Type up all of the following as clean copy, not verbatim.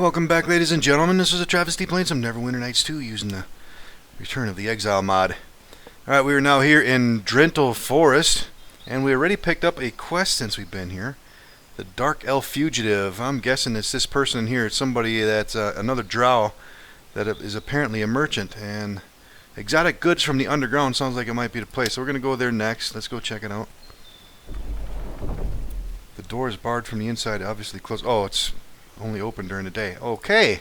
Welcome back, ladies and gentlemen. This is AhTravesty playing some Neverwinter Nights 2 using the Return of the Exile mod. Alright, we are now here in Drental Forest, and we already picked up a quest since we've been here. The Dark Elf Fugitive. I'm guessing it's this person in here. It's somebody that's another drow that is apparently a merchant. And exotic goods from the underground sounds like it might be the place. So we're going to go there next. Let's go check it out. The door is barred from the inside, obviously closed. Oh, it's only open during the day. Okay.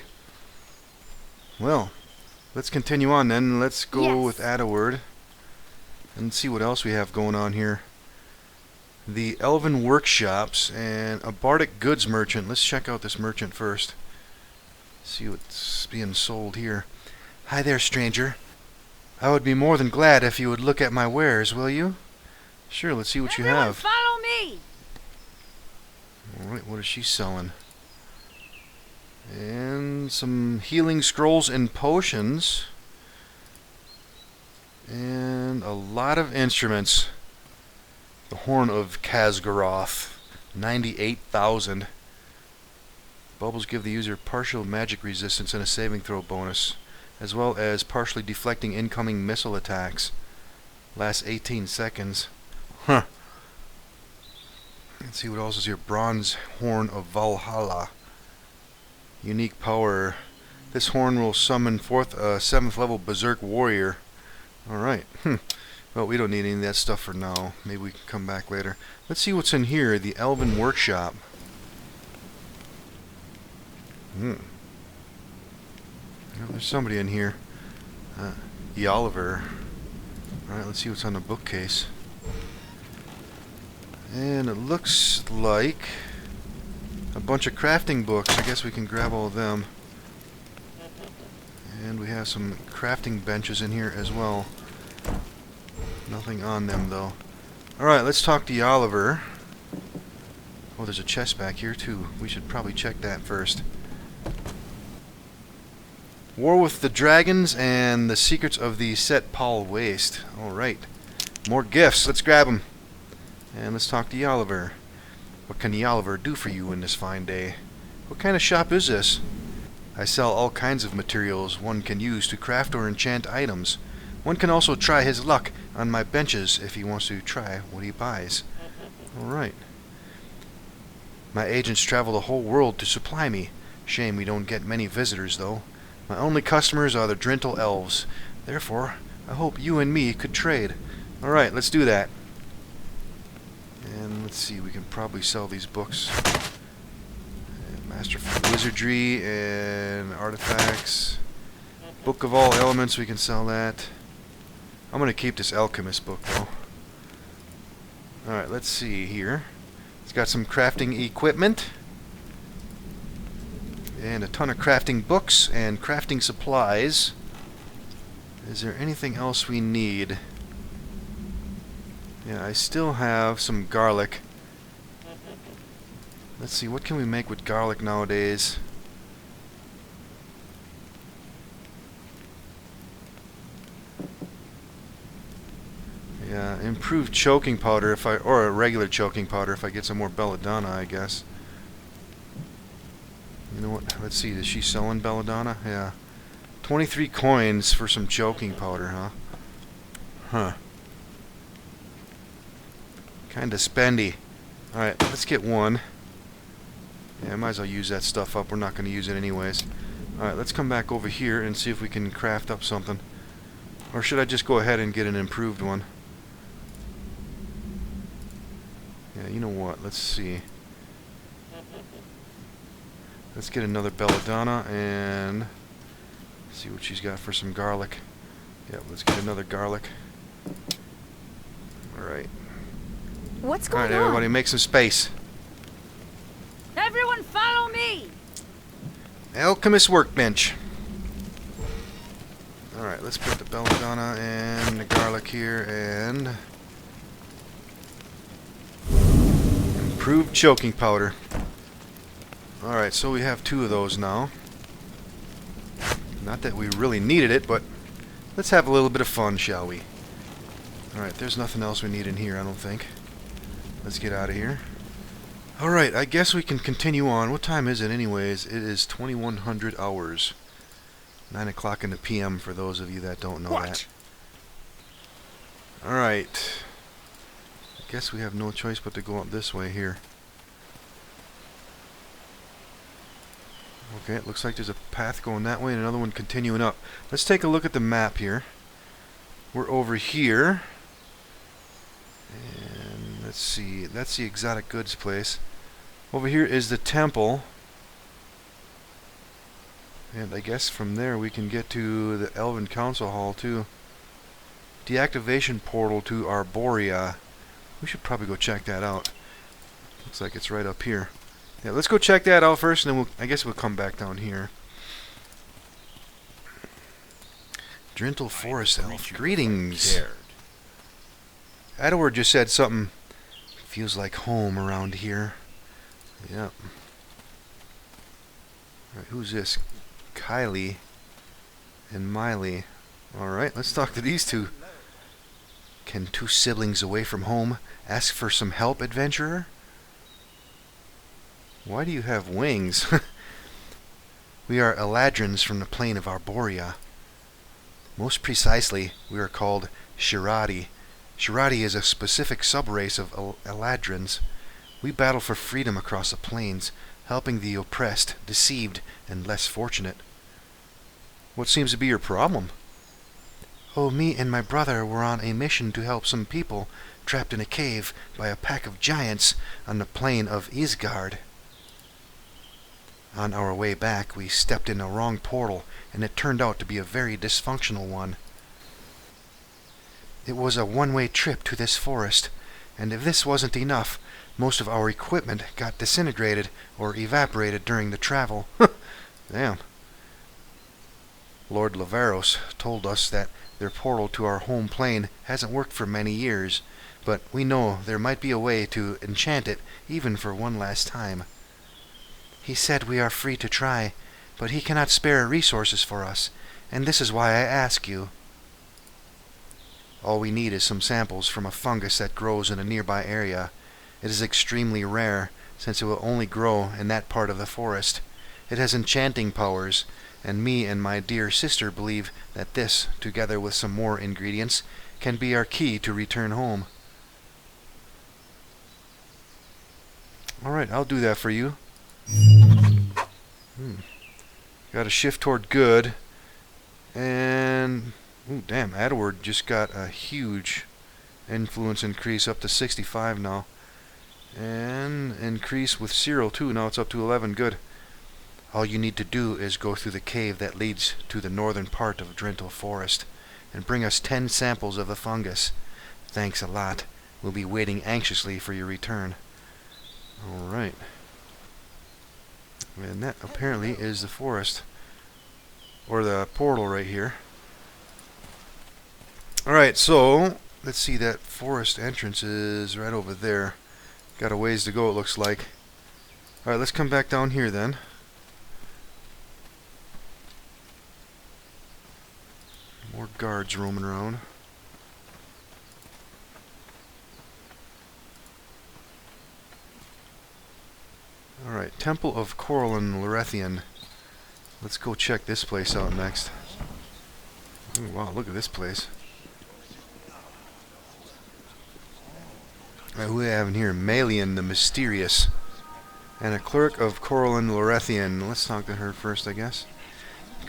Well, let's continue on then. Let's go with add a word and see what else we have going on here. The Elven workshops and a bardic goods merchant. Let's check out this merchant first. See what's being sold here. Hi there, stranger. I would be more than glad if you would look at my wares, will you? Sure, let's see what you have. Follow me. Alright, what is she selling? And some healing scrolls and potions. And a lot of instruments. The Horn of Khazgaroth, 98,000. Bubbles give the user partial magic resistance and a saving throw bonus, as well as partially deflecting incoming missile attacks. Lasts 18 seconds. Huh. Let's see what else is here. Bronze Horn of Valhalla. Unique power. This horn will summon forth a 7th level Berserk Warrior. Alright. Well, we don't need any of that stuff for now. Maybe we can come back later. Let's see what's in here. The Elven workshop. Well, there's somebody in here. Oliver. Alright, let's see what's on the bookcase. And it looks like a bunch of crafting books. I guess we can grab all of them. And we have some crafting benches in here as well. Nothing on them though. Alright, let's talk to Oliver. Oh, there's a chest back here too. We should probably check that first. War with the Dragons and the Secrets of the Set Paul Waste. Alright. More gifts. Let's grab them. And let's talk to Oliver. What can Oliver do for you in this fine day? What kind of shop is this? I sell all kinds of materials one can use to craft or enchant items. One can also try his luck on my benches if he wants to try what he buys. Alright. My agents travel the whole world to supply me. Shame we don't get many visitors, though. My only customers are the Drental elves. Therefore, I hope you and me could trade. Alright, let's do that. And let's see, we can probably sell these books. Masterful Wizardry and Artifacts. Book of All Elements, we can sell that. I'm going to keep this Alchemist book, though. Alright, let's see here. It's got some crafting equipment. And a ton of crafting books and crafting supplies. Is there anything else we need? Yeah, I still have some garlic. Let's see, what can we make with garlic nowadays? Yeah, improved choking powder or a regular choking powder if I get some more belladonna, I guess. You know what? Let's see, is she selling belladonna? Yeah. 23 coins for some choking powder, huh? Huh. Kinda spendy. Alright, let's get one. Yeah, I might as well use that stuff up. We're not going to use it anyways. Alright, let's come back over here and see if we can craft up something. Or should I just go ahead and get an improved one? Yeah, you know what? Let's see. Let's get another belladonna and see what she's got for some garlic. Yep, let's get another garlic. Alright. What's going on? Alright, everybody, make some space. Everyone follow me. Alchemist workbench. Alright, let's put the belladonna and the garlic here and improved choking powder. Alright, so we have 2 of those now. Not that we really needed it, but let's have a little bit of fun, shall we? Alright, there's nothing else we need in here, I don't think. Let's get out of here. Alright, I guess we can continue on. What time is it anyways? It is 2100 hours. 9 o'clock in the PM for those of you that don't know that. Alright. I guess we have no choice but to go up this way here. Okay, it looks like there's a path going that way and another one continuing up. Let's take a look at the map here. We're over here. And let's see, that's the exotic goods place. Over here is the temple. And I guess from there we can get to the Elven Council Hall too. Deactivation portal to Arborea. We should probably go check that out. Looks like it's right up here. Yeah, let's go check that out first, and then I guess we'll come back down here. Drintle Forest Elf. Greetings. Adward just said something. Feels like home around here. Yep. Alright, who's this? Kylie and Miley. Alright, let's talk to these two. Can two siblings away from home ask for some help, adventurer? Why do you have wings? We are Eladrins from the plane of Arborea. Most precisely, we are called Shirati. Shirati is a specific subrace of Eladrins. We battle for freedom across the plains, helping the oppressed, deceived, and less fortunate. What seems to be your problem? Oh, me and my brother were on a mission to help some people trapped in a cave by a pack of giants on the plain of Isgard. On our way back, we stepped in a wrong portal, and it turned out to be a very dysfunctional one. It was a one-way trip to this forest, and if this wasn't enough, most of our equipment got disintegrated or evaporated during the travel. Damn. Lord Laveros told us that their portal to our home plane hasn't worked for many years, but we know there might be a way to enchant it even for one last time. He said we are free to try, but he cannot spare resources for us, and this is why I ask you. All we need is some samples from a fungus that grows in a nearby area. It is extremely rare, since it will only grow in that part of the forest. It has enchanting powers, and me and my dear sister believe that this, together with some more ingredients, can be our key to return home. Alright, I'll do that for you. Got to shift toward good. And ooh, damn, Adward just got a huge influence increase up to 65 now. And increase with Cyril too. Now it's up to 11. Good. All you need to do is go through the cave that leads to the northern part of Drintle Forest and bring us 10 samples of the fungus. Thanks a lot. We'll be waiting anxiously for your return. Alright. And that apparently is the forest. Or the portal right here. Alright, so let's see, that forest entrance is right over there. Got a ways to go, it looks like. Alright, let's come back down here then. More guards roaming around. Alright, Temple of Corlin Lorethian. Let's go check this place out next. Oh, wow, look at this place. Alright, who do we have in here? Malian the Mysterious. And a clerk of Corlin Lorethian. Let's talk to her first, I guess.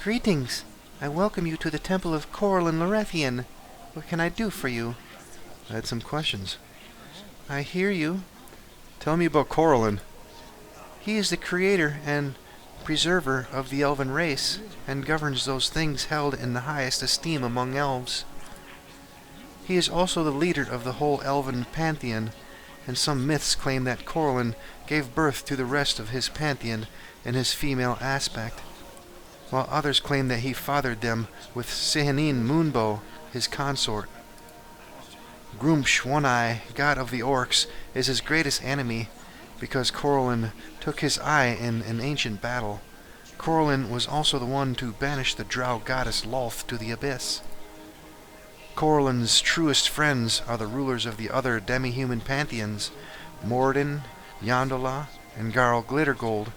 Greetings. I welcome you to the Temple of Corlin Lorethian. What can I do for you? I had some questions. I hear you. Tell me about Corlin. He is the creator and preserver of the elven race, and governs those things held in the highest esteem among elves. He is also the leader of the whole elven pantheon, and some myths claim that Corlin gave birth to the rest of his pantheon in his female aspect, while others claim that he fathered them with Sihanin Moonbow, his consort. Grumsh One-Eye, god of the orcs, is his greatest enemy, because Corlin took his eye in an ancient battle. Corlin was also the one to banish the drow goddess Lolth to the abyss. Corlin's truest friends are the rulers of the other demi-human pantheons, Moradin, Yondola, and Garl Glittergold.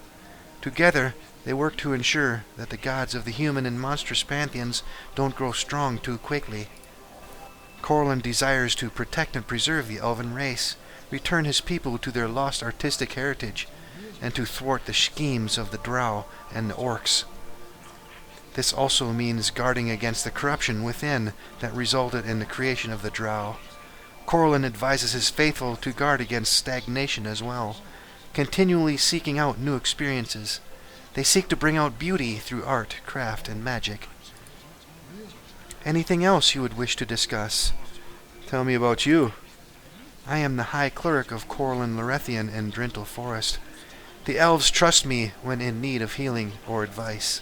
Together, they work to ensure that the gods of the human and monstrous pantheons don't grow strong too quickly. Corlin desires to protect and preserve the Elven race, return his people to their lost artistic heritage, and to thwart the schemes of the Drow and the Orcs. This also means guarding against the corruption within that resulted in the creation of the Drow. Corlin advises his faithful to guard against stagnation as well, continually seeking out new experiences. They seek to bring out beauty through art, craft, and magic. Anything else you would wish to discuss? Tell me about you. I am the High Cleric of Corlin Lorethian in Drintle Forest. The elves trust me when in need of healing or advice.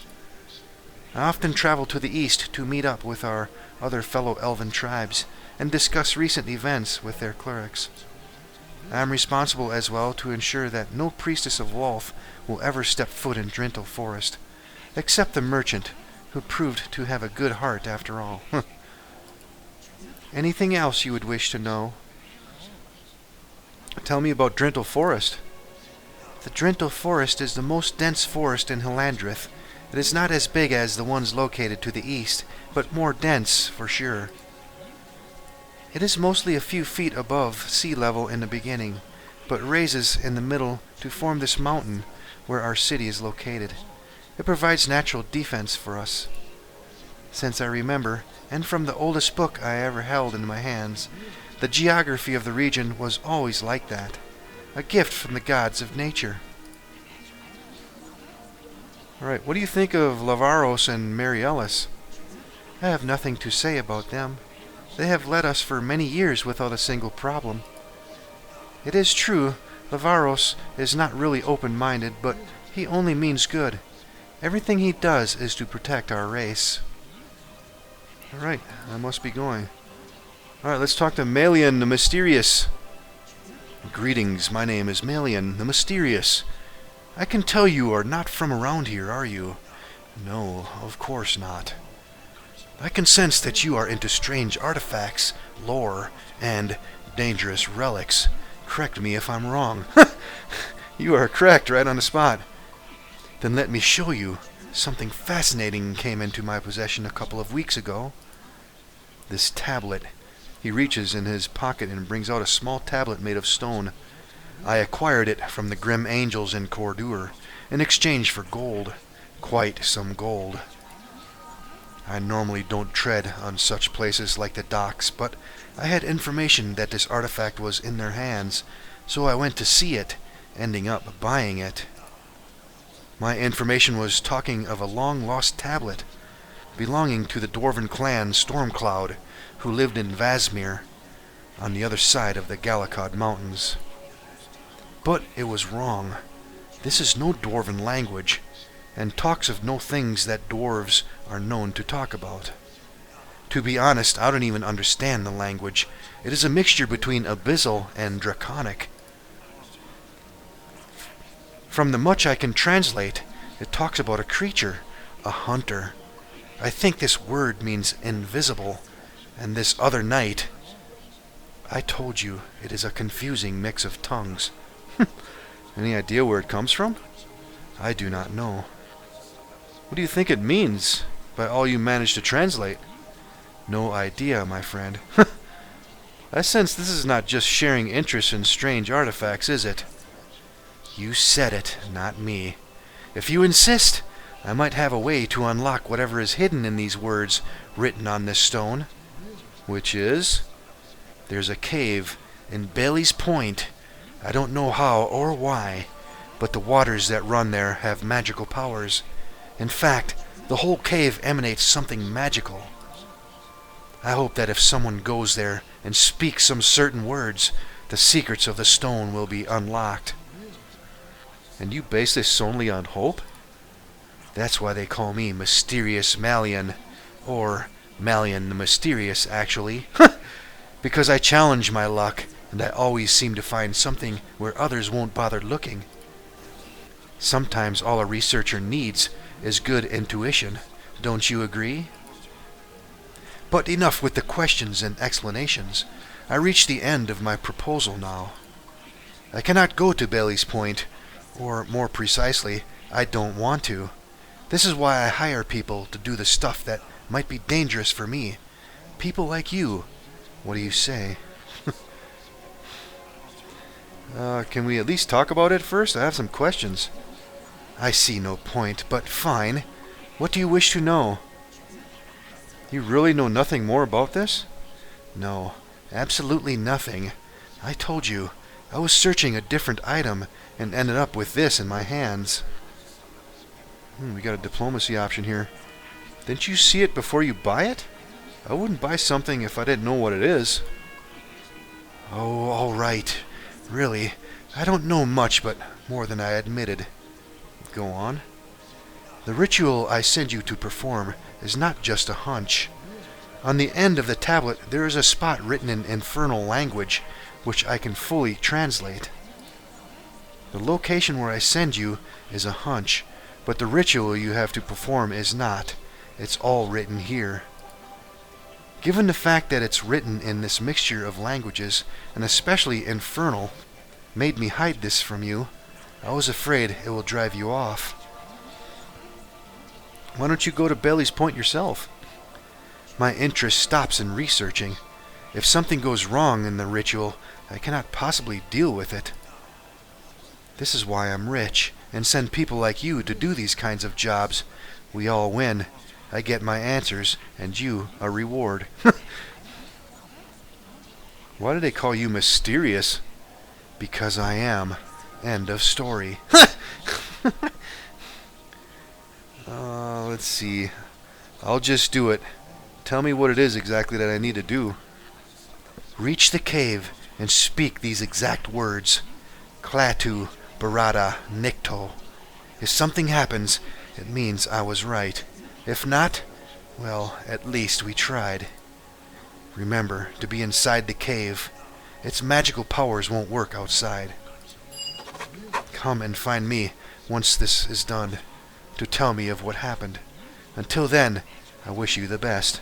I often travel to the east to meet up with our other fellow elven tribes and discuss recent events with their clerics. I am responsible as well to ensure that no priestess of Lolth will ever step foot in Drintle Forest, except the merchant, who proved to have a good heart after all. Anything else you would wish to know? Tell me about Drintle Forest. The Drintle Forest is the most dense forest in Halandrith. It is not as big as the ones located to the east, but more dense for sure. It is mostly a few feet above sea level in the beginning, but raises in the middle to form this mountain where our city is located. It provides natural defense for us. Since I remember, and from the oldest book I ever held in my hands, the geography of the region was always like that, a gift from the gods of nature. Alright, what do you think of Lavaros and Mary Ellis? I have nothing to say about them. They have led us for many years without a single problem. It is true, Lavaros is not really open-minded, but he only means good. Everything he does is to protect our race. Alright, I must be going. Alright, let's talk to Malian the Mysterious. Greetings, my name is Malian the Mysterious. I can tell you are not from around here, are you? No, of course not. I can sense that you are into strange artifacts, lore, and dangerous relics. Correct me if I'm wrong. You are correct right on the spot. Then let me show you. Something fascinating came into my possession a couple of weeks ago. This tablet. He reaches in his pocket and brings out a small tablet made of stone. I acquired it from the Grim Angels in Cordur in exchange for gold. Quite some gold. I normally don't tread on such places like the docks, but I had information that this artifact was in their hands, so I went to see it, ending up buying it. My information was talking of a long-lost tablet belonging to the dwarven clan Stormcloud, who lived in Vazmir, on the other side of the Galakad Mountains. But it was wrong. This is no dwarven language, and talks of no things that dwarves are known to talk about. To be honest, I don't even understand the language. It is a mixture between Abyssal and Draconic. From the much I can translate, it talks about a creature, a hunter. I think this word means invisible, and this other night... I told you, it is a confusing mix of tongues. Any idea where it comes from? I do not know. What do you think it means, by all you managed to translate? No idea, my friend. I sense this is not just sharing interest in strange artifacts, is it? You said it, not me. If you insist, I might have a way to unlock whatever is hidden in these words written on this stone. Which is? There's a cave in Bailey's Point. I don't know how or why, but the waters that run there have magical powers. In fact, the whole cave emanates something magical. I hope that if someone goes there and speaks some certain words, the secrets of the stone will be unlocked. And you base this solely on hope? That's why they call me Mysterious Malian, or Malian the Mysterious, actually. Because I challenge my luck, and I always seem to find something where others won't bother looking. Sometimes all a researcher needs is good intuition. Don't you agree? But enough with the questions and explanations. I reach the end of my proposal now. I cannot go to Bailey's Point, or more precisely, I don't want to. This is why I hire people to do the stuff that might be dangerous for me. People like you. What do you say? Can we at least talk about it first? I have some questions. I see no point, but fine. What do you wish to know? You really know nothing more about this? No, absolutely nothing. I told you, I was searching a different item and ended up with this in my hands. We got a diplomacy option here. Didn't you see it before you buy it? I wouldn't buy something if I didn't know what it is. Oh, all right. Really, I don't know much, but more than I admitted. Go on. The ritual I send you to perform is not just a hunch. On the end of the tablet there is a spot written in infernal language, which I can fully translate. The location where I send you is a hunch, but the ritual you have to perform is not. It's all written here. Given the fact that it's written in this mixture of languages, and especially infernal, made me hide this from you, I was afraid it will drive you off. Why don't you go to Bailey's Point yourself? My interest stops in researching. If something goes wrong in the ritual, I cannot possibly deal with it. This is why I'm rich, and send people like you to do these kinds of jobs. We all win. I get my answers, and you a reward. Why do they call you mysterious? Because I am. End of story. Let's see. I'll just do it. Tell me what it is exactly that I need to do. Reach the cave and speak these exact words. Klatu Barada Nikto. If something happens, it means I was right. If not, well, at least we tried. Remember to be inside the cave. Its magical powers won't work outside. Come and find me once this is done, to tell me of what happened. Until then, I wish you the best.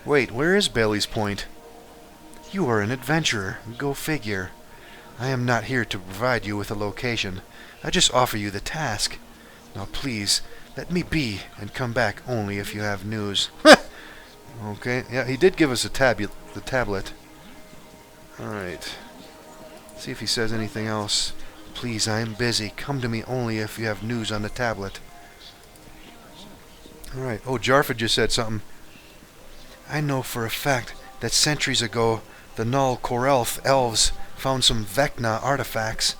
Wait, where is Bailey's Point? You are an adventurer. Go figure. I am not here to provide you with a location. I just offer you the task. Now please, let me be and come back only if you have news. Okay, yeah, he did give us the tablet. Alright. See if he says anything else. Please, I am busy. Come to me only if you have news on the tablet. Alright. Oh, Jarford just said something. I know for a fact that centuries ago the Null Korelth elves found some Vecna artifacts.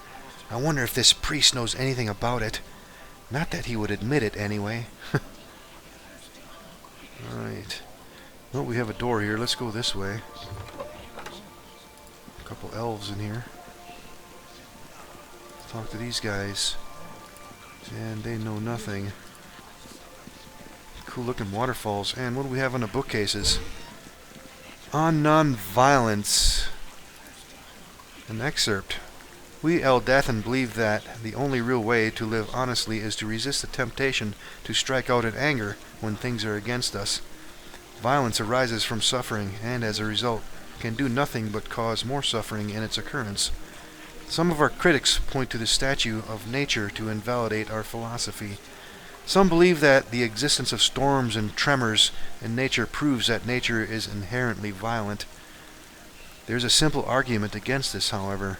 I wonder if this priest knows anything about it. Not that he would admit it anyway. Alright. Well, we have a door here. Let's go this way. A couple elves in here. Talk to these guys. And they know nothing. Cool looking waterfalls. And what do we have on the bookcases? On non-violence. An excerpt. We Eldathan believe that the only real way to live honestly is to resist the temptation to strike out in anger when things are against us. Violence arises from suffering, and as a result, can do nothing but cause more suffering in its occurrence. Some of our critics point to the statue of nature to invalidate our philosophy. Some believe that the existence of storms and tremors in nature proves that nature is inherently violent. There's a simple argument against this, however.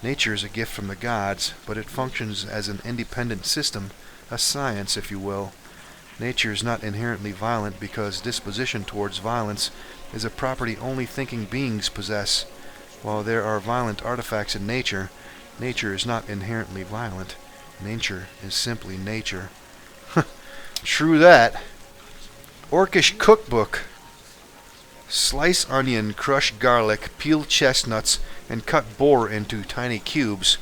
Nature is a gift from the gods, but it functions as an independent system, a science, if you will. Nature is not inherently violent because disposition towards violence is a property only thinking beings possess. While there are violent artifacts in nature, nature is not inherently violent. Nature is simply nature. True that. Orcish cookbook. Slice onion, crush garlic, peel chestnuts, and cut boar into tiny cubes.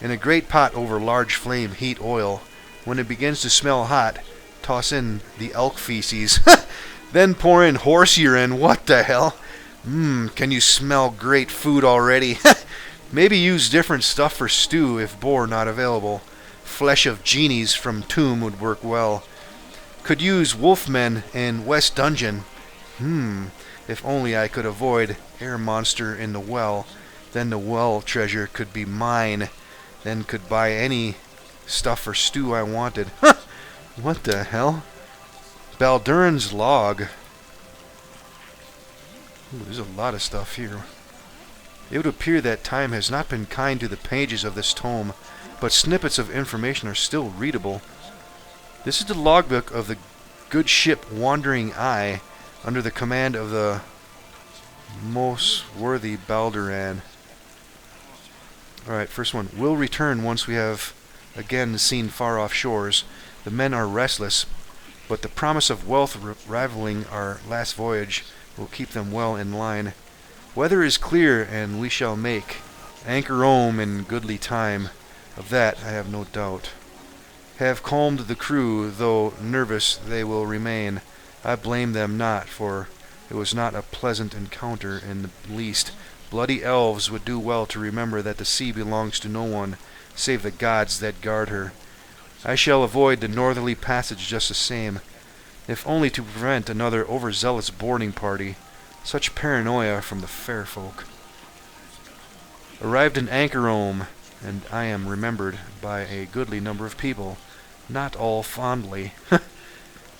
In a great pot over large flame, heat oil. When it begins to smell hot, toss in the elk feces. Then pour in horse urine. What the hell? Can you smell great food already? Maybe use different stuff for stew if boar not available. Flesh of genies from tomb would work well. Could use wolfmen in West Dungeon. If only I could avoid air monster in the well. Then the well treasure could be mine. Then could buy any stuff or stew I wanted. What the hell? Balduran's log. Ooh, there's a lot of stuff here. It would appear that time has not been kind to the pages of this tome, but snippets of information are still readable. This is the logbook of the good ship Wandering Eye, under the command of the most worthy Balduran. Alright, first one. We'll return once we have again seen far-off shores. The men are restless, but the promise of wealth rivaling our last voyage will keep them well in line. Weather is clear, and we shall make anchor home in goodly time. Of that I have no doubt. Have calmed the crew, though nervous they will remain. I blame them not, for it was not a pleasant encounter in the least. Bloody elves would do well to remember that the sea belongs to no one, save the gods that guard her. I shall avoid the northerly passage just the same, if only to prevent another overzealous boarding party. Such paranoia from the fair folk. Arrived in Anchorome, and I am remembered by a goodly number of people, not all fondly.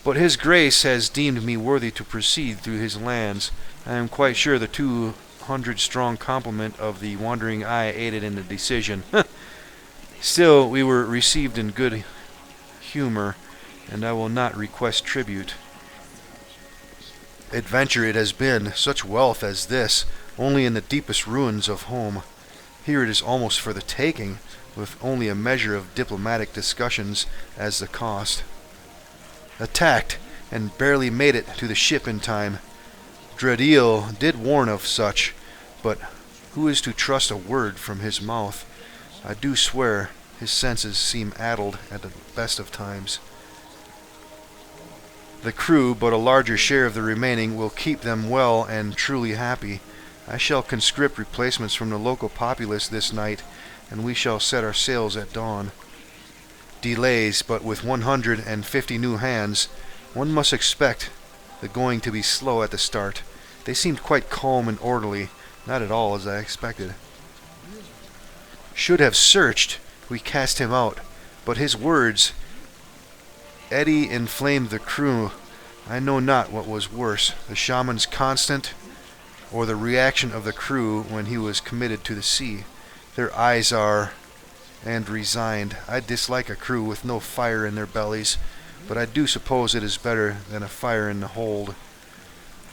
But his grace has deemed me worthy to proceed through his lands. I am quite sure the 200-strong complement of the Wandering Eye aided in the decision. Still, we were received in good humor, and I will not request tribute. Adventure it has been, such wealth as this, only in the deepest ruins of home. Here it is almost for the taking, with only a measure of diplomatic discussions as the cost. Attacked, and barely made it to the ship in time. Drediel did warn of such, but who is to trust a word from his mouth? I do swear his senses seem addled at the best of times. The crew, but a larger share of the remaining, will keep them well and truly happy. I shall conscript replacements from the local populace this night, and we shall set our sails at dawn. Delays, but with 150 new hands, one must expect the going to be slow at the start. They seemed quite calm and orderly, not at all as I expected. Should have searched, we cast him out, but his words eddy inflamed the crew. I know not what was worse, the shaman's constant, or the reaction of the crew when he was committed to the sea. Their eyes are, and resigned. I dislike a crew with no fire in their bellies, but I do suppose it is better than a fire in the hold.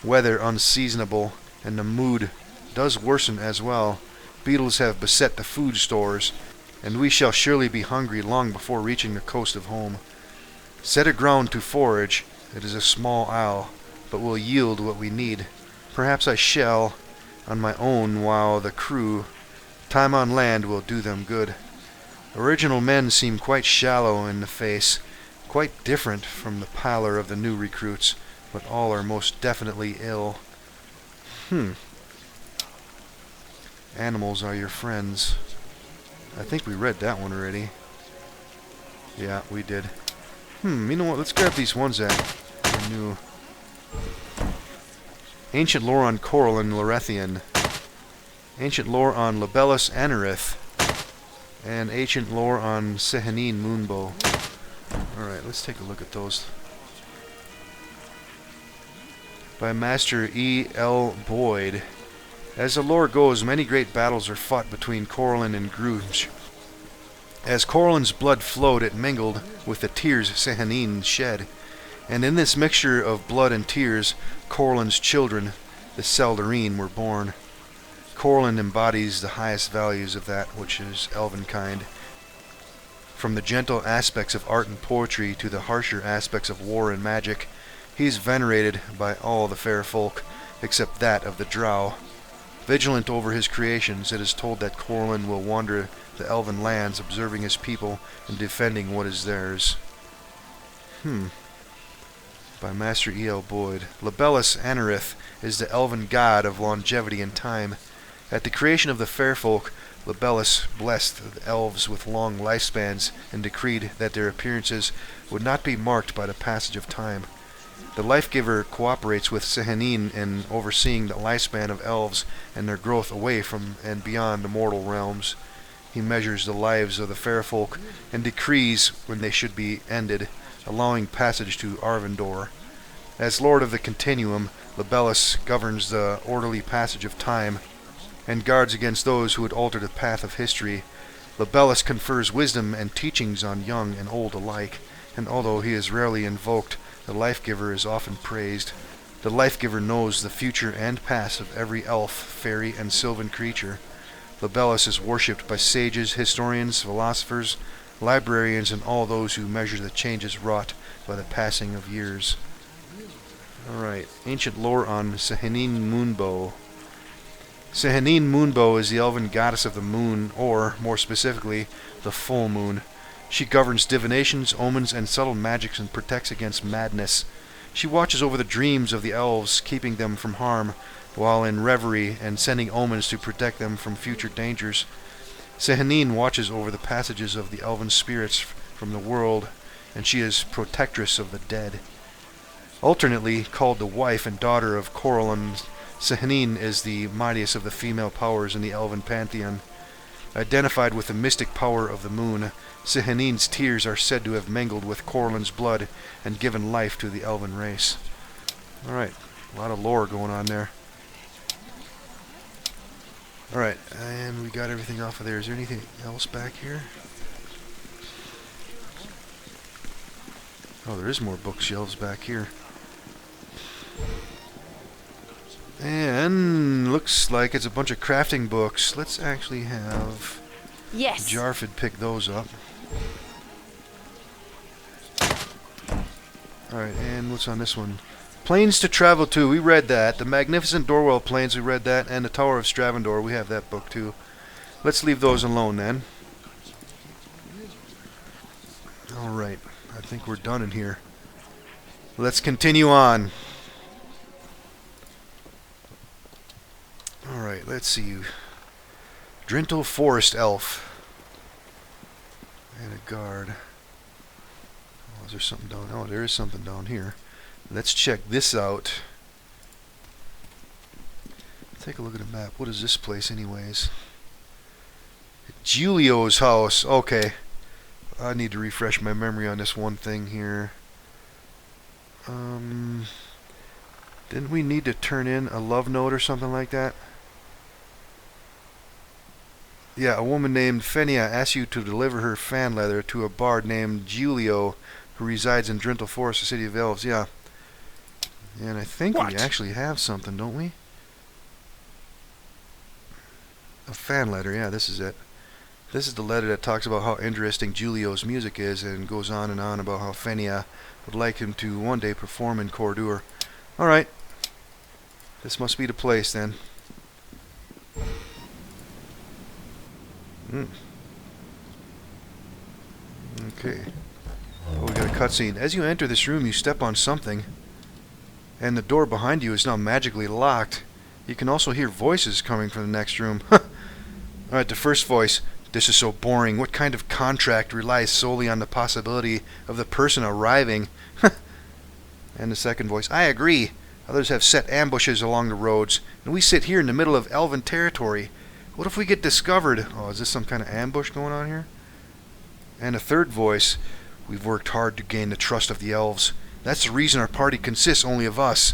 Weather unseasonable, and the mood does worsen as well. Beetles have beset the food stores, and we shall surely be hungry long before reaching the coast of home. Set aground to forage. It is a small isle, but will yield what we need. Perhaps I shall, on my own, while the crew. Time on land will do them good. Original men seem quite shallow in the face, quite different from the pallor of the new recruits, but all are most definitely ill. Animals are your friends. I think we read that one already. Yeah, we did. You know what? Let's grab these ones that are new. Ancient lore on Coral and Lorethian. Ancient lore on Libellus Anerith. And ancient lore on Sehanine Moonbow. Alright, let's take a look at those. By Master E. L. Boyd. As the lore goes, many great battles are fought between Corellin and Gruge. As Corellin's blood flowed, it mingled with the tears Sehanine shed. And in this mixture of blood and tears, Corellin's children, the Seldarine, were born. Corellin embodies the highest values of that which is elven kind. From the gentle aspects of art and poetry to the harsher aspects of war and magic, he is venerated by all the fair folk, except that of the Drow. Vigilant over his creations, it is told that Corellin will wander the elven lands, observing his people and defending what is theirs. By Master E. L. Boyd. Libellus Anerith is the elven god of longevity and time. At the creation of the fair folk, Libellus blessed the elves with long lifespans and decreed that their appearances would not be marked by the passage of time. The Life-Giver cooperates with Sehanine in overseeing the lifespan of elves and their growth away from and beyond the mortal realms. He measures the lives of the fair folk and decrees when they should be ended, allowing passage to Arvindor. As Lord of the Continuum, Libellus governs the orderly passage of time and guards against those who would alter the path of history. Libellus confers wisdom and teachings on young and old alike, and although he is rarely invoked, the Life-Giver is often praised. The Life-Giver knows the future and past of every elf, fairy, and sylvan creature. Libellus is worshipped by sages, historians, philosophers, librarians, and all those who measure the changes wrought by the passing of years. Alright, ancient lore on Sehanine Moonbow. Sehanine Moonbow is the elven goddess of the moon, or, more specifically, the full moon. She governs divinations, omens, and subtle magics and protects against madness. She watches over the dreams of the elves, keeping them from harm, while in reverie and sending omens to protect them from future dangers. Sehanine watches over the passages of the elven spirits from the world, and she is protectress of the dead. Alternately called the wife and daughter of Corellon, Sehanine is the mightiest of the female powers in the elven pantheon. Identified with the mystic power of the moon, Sehanine's tears are said to have mingled with Corellon's blood and given life to the elven race. Alright, a lot of lore going on there. Alright, and we got everything off of there. Is there anything else back here? Oh, there is more bookshelves back here. And looks like it's a bunch of crafting books. Let's actually have Jarfid pick those up. Alright, and what's on this one? Planes to Travel To, we read that. The Magnificent Dorwell Plains, we read that. And the Tower of Stravendor, we have that book too. Let's leave those alone then. Alright, I think we're done in here. Let's continue on. Alright, let's see. Drintel Forest Elf. And a guard. Oh, is there something down? Oh, there is something down here. Let's check this out. Take a look at the map. What is this place anyways? Giulio's house. Okay. I need to refresh my memory on this one thing here. Didn't we need to turn in a love note or something like that? Yeah, a woman named Fenia asks you to deliver her fan leather to a bard named Giulio who resides in Drintel Forest, the city of elves. Yeah. And I think we actually have something, don't we? A fan letter, yeah, this is it. This is the letter that talks about how interesting Giulio's music is and goes on and on about how Fenia would like him to one day perform in Cordur. Alright. This must be the place then. Okay. Oh, we got a cutscene. As you enter this room, you step on something, and the door behind you is now magically locked. You can also hear voices coming from the next room. Alright, the first voice. This is so boring. What kind of contract relies solely on the possibility of the person arriving? And the second voice. I agree. Others have set ambushes along the roads, and we sit here in the middle of elven territory. What if we get discovered? Oh, is this some kind of ambush going on here? And a third voice. We've worked hard to gain the trust of the elves. That's the reason our party consists only of us.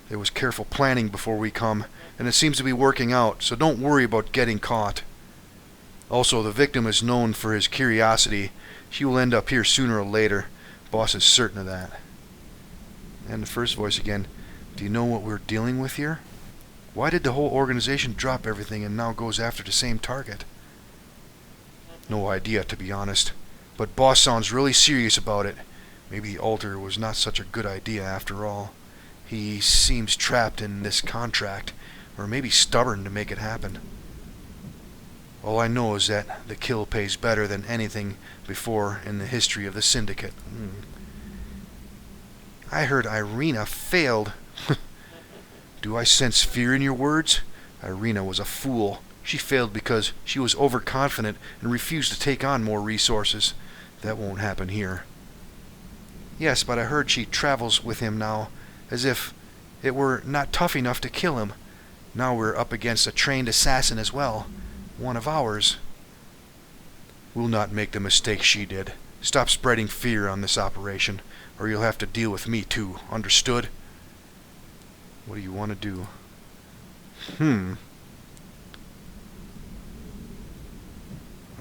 There was careful planning before we come, and it seems to be working out, so don't worry about getting caught. Also, the victim is known for his curiosity. She will end up here sooner or later. Boss is certain of that. And the first voice again. Do you know what we're dealing with here? Why did the whole organization drop everything and now goes after the same target? No idea, to be honest. But Boss sounds really serious about it. Maybe the altar was not such a good idea after all. He seems trapped in this contract, or maybe stubborn to make it happen. All I know is that the kill pays better than anything before in the history of the Syndicate. I heard Irina failed. Do I sense fear in your words? Irina was a fool. She failed because she was overconfident and refused to take on more resources. That won't happen here. Yes, but I heard she travels with him now, as if it were not tough enough to kill him. Now we're up against a trained assassin as well. One of ours. We'll not make the mistake she did. Stop spreading fear on this operation, or you'll have to deal with me too. Understood? What do you want to do?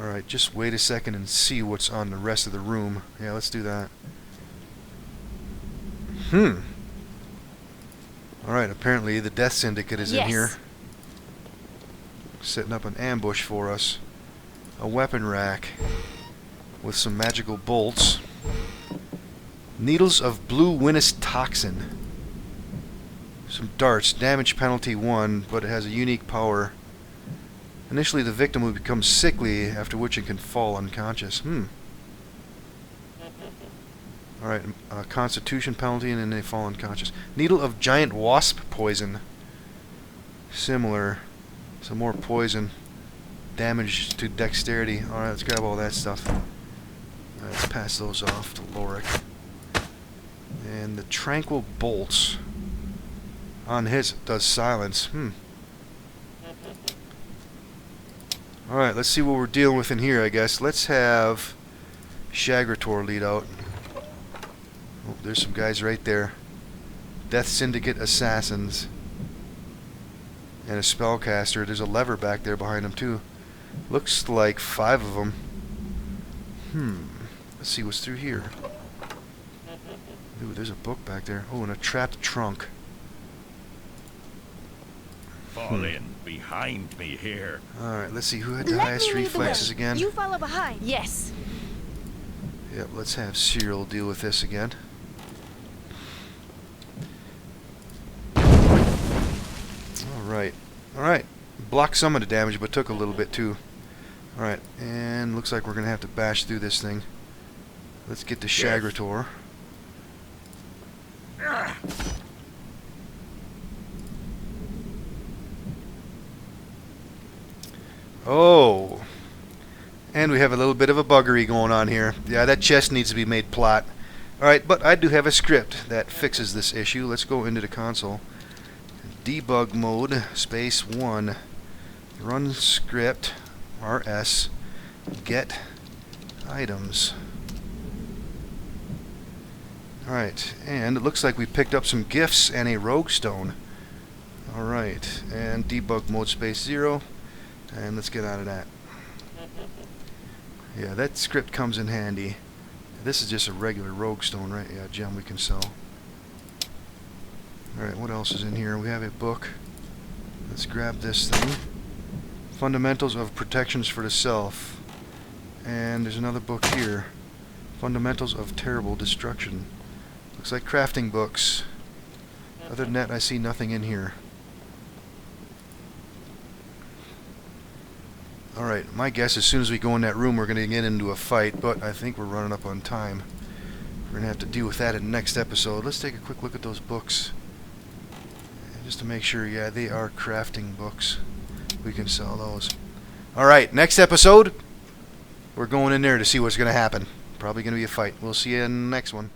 Alright, just wait a second and see what's on the rest of the room. Yeah, let's do that. Alright, apparently the Death Syndicate is in here. Setting up an ambush for us. A weapon rack with some magical bolts. Needles of blue Winnis toxin. Some darts. Damage penalty 1, but it has a unique power. Initially the victim will become sickly, after which it can fall unconscious. Alright, constitution penalty and then they fall unconscious. Needle of giant wasp poison. Similar. Some more poison. Damage to dexterity. Alright, let's grab all that stuff. Let's pass those off to Lorik. And the tranquil bolts. On his it does silence. Alright, let's see what we're dealing with in here, I guess. Let's have Shagrator lead out. Oh, there's some guys right there. Death Syndicate assassins. And a spellcaster. There's a lever back there behind him too. Looks like 5 of them. Let's see what's through here. Ooh, there's a book back there. Oh, and a trapped trunk. Fall in behind me here. Alright, let's see who had the highest reflexes again. You follow behind. Yes. Yep, let's have Cyril deal with this again. Alright. Alright. Blocked some of the damage, but took a little bit too. Alright, and looks like we're going to have to bash through this thing. Let's get to Shagrator. Oh! And we have a little bit of a buggery going on here. Yeah, that chest needs to be made plot. Alright, but I do have a script that fixes this issue. Let's go into the console. Debug mode, space 1. Run script, RS, get items. Alright, and it looks like we picked up some gifts and a rogue stone. Alright, and debug mode, space 0. And let's get out of that. Yeah, that script comes in handy. This is just a regular rogue stone, right? Yeah, gem we can sell. Alright, what else is in here? We have a book. Let's grab this thing. Fundamentals of Protections for the Self. And there's another book here. Fundamentals of Terrible Destruction. Looks like crafting books. Other than that, I see nothing in here. Alright, my guess as soon as we go in that room we're going to get into a fight, but I think we're running up on time. We're going to have to deal with that in the next episode. Let's take a quick look at those books. Just to make sure, yeah, they are crafting books. We can sell those. Alright, next episode, we're going in there to see what's going to happen. Probably going to be a fight. We'll see you in the next one.